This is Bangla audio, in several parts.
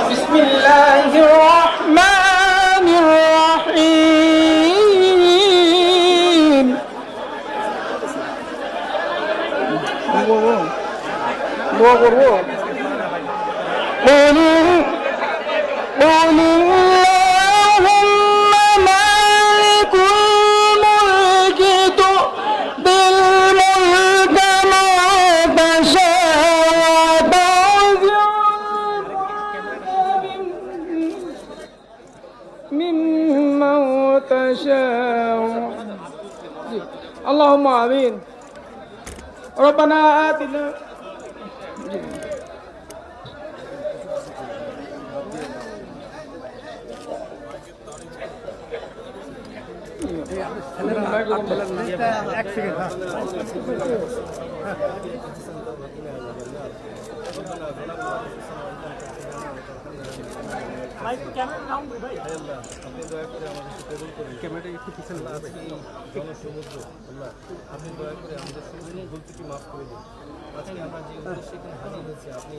বিসমিল্লাহির রহমানির রহিম। দোয়া করবো। اللهم آمين. ربنا آتنا ক্যামেরাটা একটু পিছনে জনসমুদ্র আল্লাহ আপনি দয়া করে আমাদের সকল ভুলত্রুটি মাফ করে দিন। আজকে আমরা যে উদ্দেশ্যে এখানে হাজির হয়েছি আপনি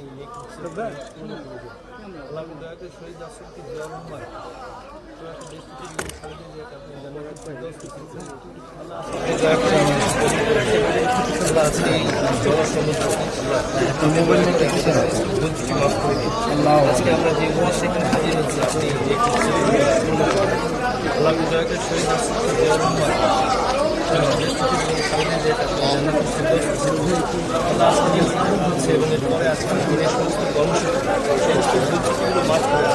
আল্লাহ আপনি দয়া করে শহীদ রাষ্ট্রপতি জিয়াউর রহমান দেশ থেকে আপনি মোবাইল ভুলত্রুটি মাফ করে দিন। আজকে আমরা যে উদ্দেশ্যে এখানে হাজির হয়েছি আপনি আল্লাহ আপনি দয়া করে শহীদ রাষ্ট্রপতি জিয়াউর রহমান এবং এরপরে আজকে দিনের সমস্ত কর্মসূচি সমস্ত ভুলগুলো মাফ করে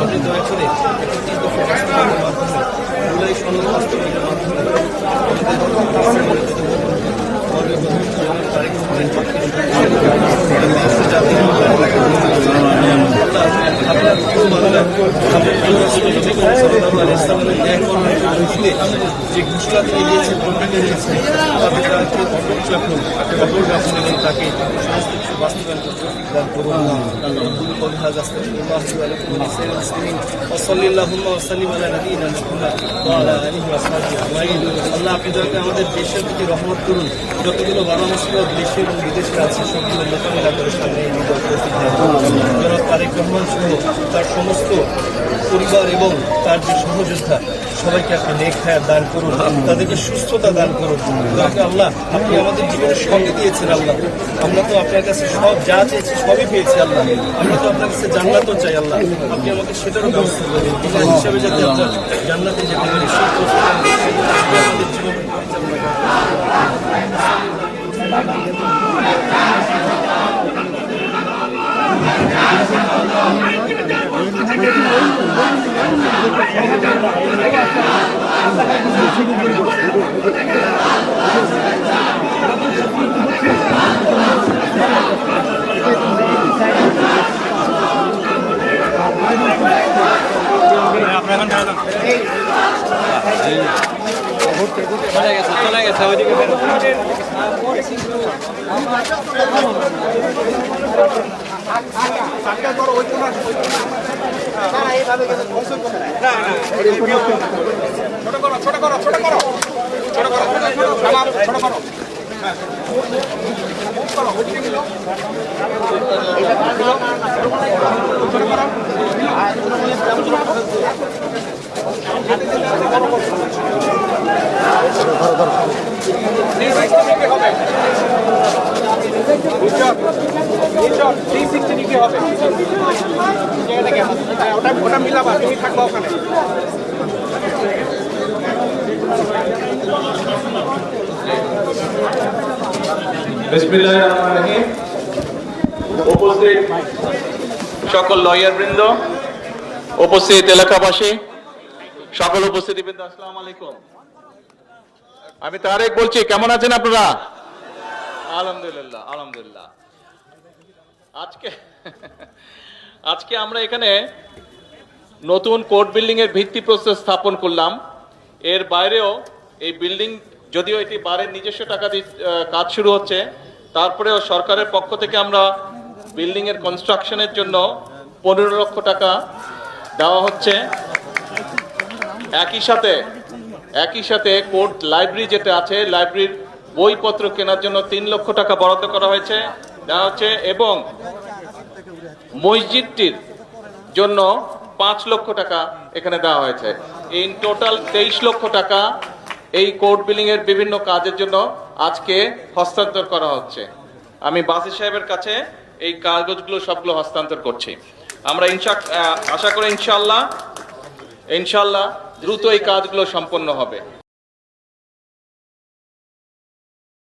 আপনি দয়া করে একটি দফা বাস্তবায়নের মাধ্যমে জুলাই সনদ বাস্তবায়নের মাধ্যমে যে ঘোষণা তিনি দিয়েছেন দিয়েছেন তাকে সমস্ত কিছু বাস্তবায়ন করতে করুন। আল্লাহ আপনি দয়া করে আমাদের দেশের প্রতি রহমত করুন। যতগুলো বাবা মুসলিম দেশে এবং বিদেশে আছে সবগুলো মোকাবিলা করে সামনে জনাব তারেক রহমান সহ তার সমস্ত পরিবার এবং তার যে সহযোদ্ধা সবাইকে আপনি নেক হায়াত দান করুন, তাদেরকে সুস্থতা দান করুন। আল্লাহ আপনি আমাদের জীবনে সবই দিয়েছেন আল্লাহ, আমরা তো আপনার কাছে সব যা চেয়েছি সবই পেয়েছি আল্লাহ, আমরা তো আপনার কাছে জান্নাতও চাই আল্লাহ, আপনি আমাকে সেটারও ব্যবস্থা করে দিন হিসাবে যাতে আপনার জান্নাতে যেতে পারি সেই আমাদের জীবন চলে গেছে ওইদিকে ছোট করো ওটা মিলাবা, তুমি থাকবা ওখানে। উপস্থিত সকল লয়ার বৃন্দ, উপস্থিত এলাকাবাসী, সকল উপস্থিতিবৃন্দ, আসসালামু আলাইকুম। আমি তারেক বলছি, কেমন আছেন আপনারা? আলহামদুলিল্লাহ আলহামদুলিল্লাহ। আজকে আমরা এখানে নতুন কোর্ট বিল্ডিং এর ভিত্তিপ্রস্তর স্থাপন করলাম। এর বাইরেও এই বিল্ডিং, যদিও এটি বারের নিজস্ব টাকা দিয়ে কাজ শুরু হচ্ছে, তারপরেও সরকারের পক্ষ থেকে আমরা বিল্ডিং এর কনস্ট্রাকশনের জন্য 15 লক্ষ টাকা দেওয়া হচ্ছে। একই সাথে কোর্ট লাইব্রেরি যেটা আছে, লাইব্রেরির বইপত্র কেনার জন্য 3 লক্ষ টাকা বরাদ্দ করা হয়েছে দেওয়া হচ্ছে, এবং মসজিদটির জন্য 5 লক্ষ টাকা এখানে দেওয়া হয়েছে। ইন টোটাল 23 লক্ষ টাকা এই কোর্ট বিল্ডিং এর বিভিন্ন কাজের জন্য আজকে হস্তান্তর করা হচ্ছে। আমি বাসি সাহেবের কাছে এই কাগজগুলো সবগুলো হস্তান্তর করছি। আমরা আশা করি ইনশাআল্লাহ দ্রুত এই কাজগুলো সম্পন্ন হবে।